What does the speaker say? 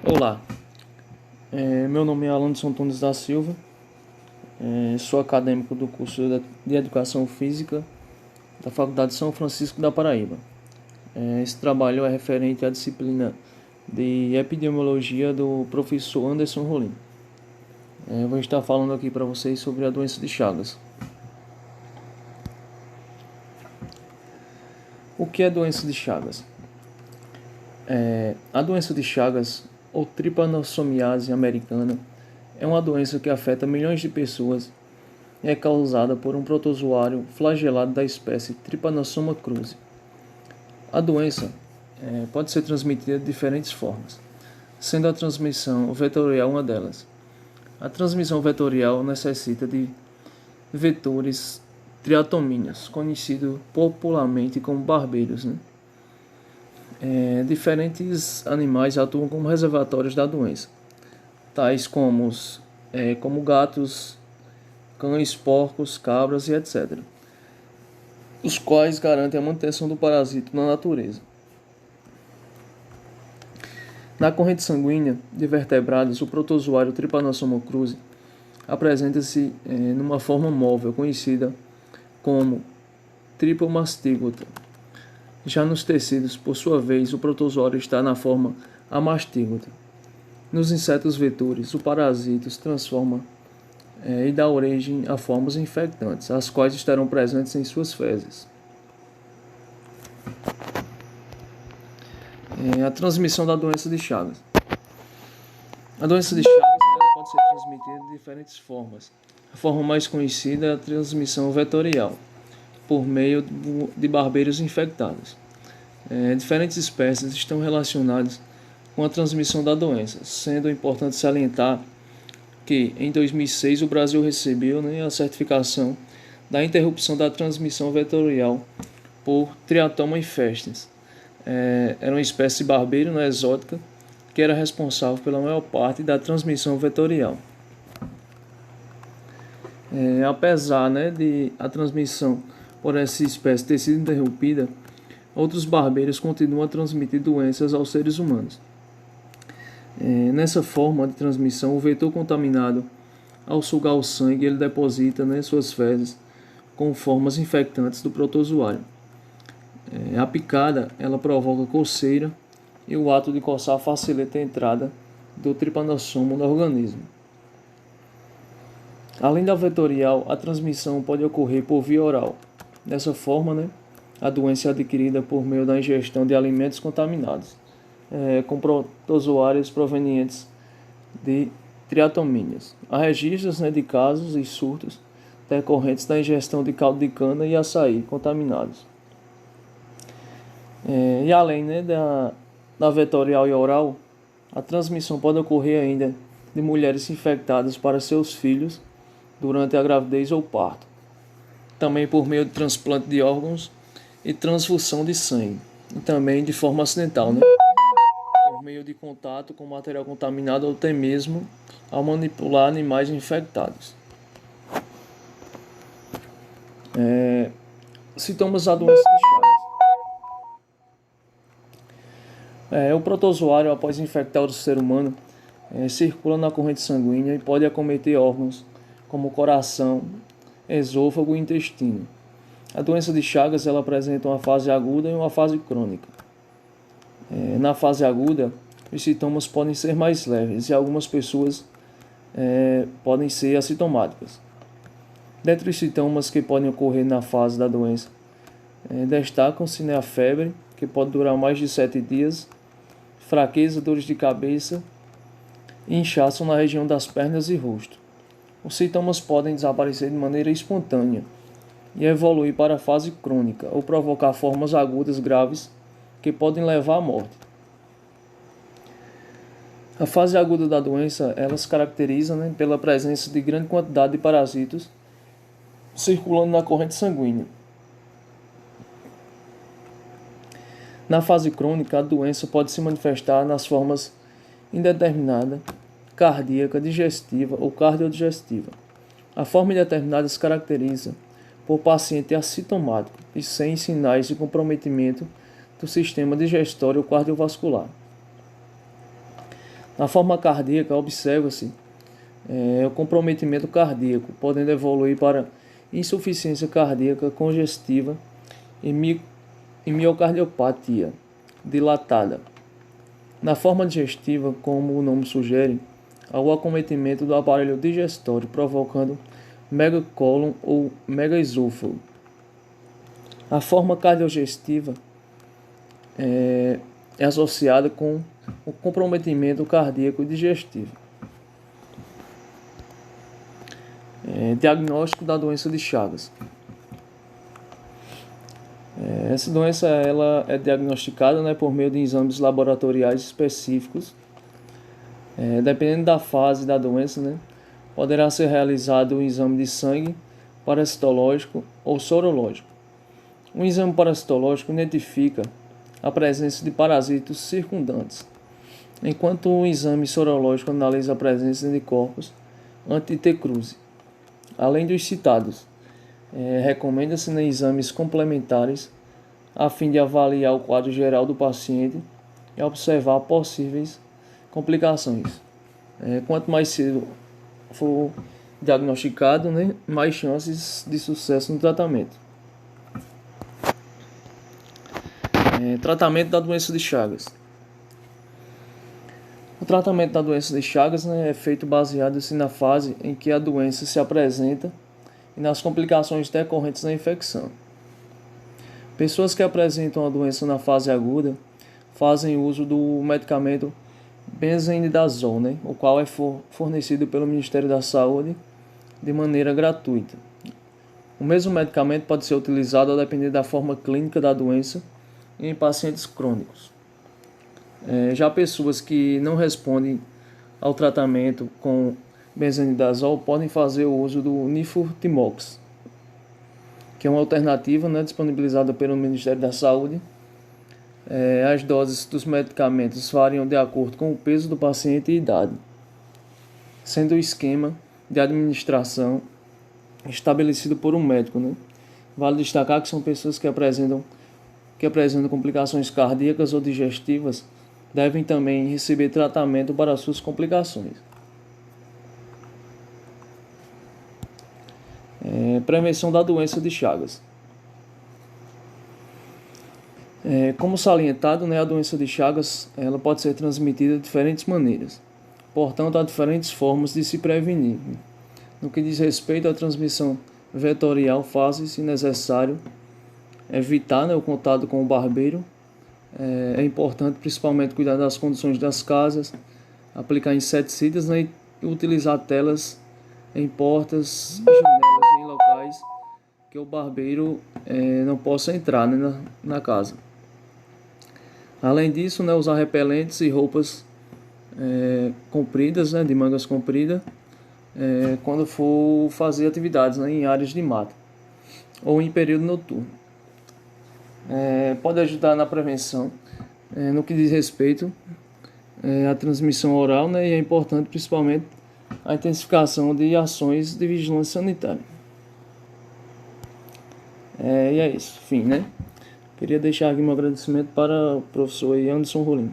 Olá, meu nome é Alan Antunes da Silva, sou acadêmico do curso de Educação Física da Faculdade São Francisco da Paraíba. Esse trabalho é referente à disciplina de Epidemiologia do professor Anderson Rolim. Vou estar falando aqui para vocês sobre a doença de Chagas. O que é doença de Chagas? A doença de Chagas, ou tripanosomiase americana, é uma doença que afeta milhões de pessoas e é causada por um protozoário flagelado da espécie Trypanosoma cruzi. A doença pode ser transmitida de diferentes formas, sendo a transmissão vetorial uma delas. A transmissão vetorial necessita de vetores triatomíneos, conhecido popularmente como barbeiros. Diferentes animais atuam como reservatórios da doença, tais como gatos, cães, porcos, cabras e etc., os quais garantem a manutenção do parasito na natureza. Na corrente sanguínea de vertebrados, o protozoário Trypanosoma cruzi apresenta-se numa forma móvel, conhecida como tripomastígota. Já nos tecidos, por sua vez, o protozoário está na forma amastígota. Nos insetos vetores, o parasito se transforma e dá origem a formas infectantes, as quais estarão presentes em suas fezes. A transmissão da doença de Chagas. A doença de Chagas pode ser transmitida de diferentes formas. A forma mais conhecida é a transmissão vetorial, por meio de barbeiros infectados. Diferentes espécies estão relacionadas com a transmissão da doença, sendo importante salientar que, em 2006, o Brasil recebeu a certificação da interrupção da transmissão vetorial por Triatoma infestans. Era uma espécie de barbeiro exótica que era responsável pela maior parte da transmissão vetorial. Apesar de a transmissão por essa espécie ter sido interrompida, outros barbeiros continuam a transmitir doenças aos seres humanos. Nessa forma de transmissão, o vetor contaminado, ao sugar o sangue, ele deposita suas fezes com formas infectantes do protozoário. A picada ela provoca coceira e o ato de coçar facilita a entrada do tripanossoma no organismo. Além da vetorial, a transmissão pode ocorrer por via oral. Dessa forma, a doença é adquirida por meio da ingestão de alimentos contaminados, com protozoários provenientes de triatomíneas. Há registros de casos e surtos decorrentes da ingestão de caldo de cana e açaí contaminados. E além da vetorial e oral, a transmissão pode ocorrer ainda de mulheres infectadas para seus filhos durante a gravidez ou parto, também por meio de transplante de órgãos e transfusão de sangue, e também de forma acidental, por meio de contato com material contaminado ou até mesmo ao manipular animais infectados. Sintomas da doença de Chagas. O protozoário, após infectar o ser humano, circula na corrente sanguínea e pode acometer órgãos como o coração, esôfago e intestino. A doença de Chagas ela apresenta uma fase aguda e uma fase crônica. Na fase aguda, os sintomas podem ser mais leves e algumas pessoas podem ser assintomáticas. Dentre os sintomas que podem ocorrer na fase da doença, destacam-se a febre, que pode durar mais de 7 dias, fraqueza, dores de cabeça e inchaço na região das pernas e rosto. Os sintomas podem desaparecer de maneira espontânea e evoluir para a fase crônica ou provocar formas agudas graves que podem levar à morte. A fase aguda da doença ela se caracteriza pela presença de grande quantidade de parasitos circulando na corrente sanguínea. Na fase crônica, a doença pode se manifestar nas formas indeterminada, cardíaca, digestiva ou cardiodigestiva. A forma indeterminada se caracteriza por paciente assintomático e sem sinais de comprometimento do sistema digestório ou cardiovascular. Na forma cardíaca, observa-se o comprometimento cardíaco, podendo evoluir para insuficiência cardíaca congestiva e miocardiopatia dilatada. Na forma digestiva, como o nome sugere, há o acometimento do aparelho digestório, provocando megacólon ou megaesôfago. A forma cardiogestiva é associada com o comprometimento cardíaco digestivo. Diagnóstico da doença de Chagas. Essa doença ela é diagnosticada, né, por meio de exames laboratoriais específicos. Dependendo da fase da doença, né, poderá ser realizado um exame de sangue parasitológico ou sorológico. Um exame parasitológico identifica a presença de parasitos circundantes, enquanto um exame sorológico analisa a presença de anticorpos anti-T-cruzi. Além dos citados, recomenda-se exames complementares a fim de avaliar o quadro geral do paciente e observar possíveis complicações. Quanto mais cedo for diagnosticado, né, mais chances de sucesso no tratamento. Tratamento da doença de Chagas. O tratamento da doença de Chagas, né, é feito baseado na fase em que a doença se apresenta e nas complicações decorrentes da infecção. Pessoas que apresentam a doença na fase aguda fazem uso do medicamento benzendazole, né, o qual é fornecido pelo Ministério da Saúde de maneira gratuita. O mesmo medicamento pode ser utilizado a depender da forma clínica da doença em pacientes crônicos. Já pessoas que não respondem ao tratamento com benzendazole podem fazer o uso do nifurtimox, que é uma alternativa, né, disponibilizada pelo Ministério da Saúde. As doses dos medicamentos variam de acordo com o peso do paciente e idade, sendo o esquema de administração estabelecido por um médico, né? Vale destacar que são pessoas que apresentam complicações cardíacas ou digestivas devem também receber tratamento para suas complicações. Prevenção da doença de Chagas. Como salientado, né, a doença de Chagas ela pode ser transmitida de diferentes maneiras. Portanto, há diferentes formas de se prevenir. No que diz respeito à transmissão vetorial, faz-se necessário evitar, né, o contato com o barbeiro. É importante principalmente cuidar das condições das casas, aplicar inseticidas, né, e utilizar telas em portas e janelas em locais que o barbeiro não possa entrar, né, na casa. Além disso, né, usar repelentes e roupas compridas, né, de mangas compridas, quando for fazer atividades, né, em áreas de mata ou em período noturno. Pode ajudar na prevenção no que diz respeito à transmissão oral, né, e é importante principalmente a intensificação de ações de vigilância sanitária. E é isso, fim, né? Queria deixar aqui meu agradecimento para o professor Anderson Rolim.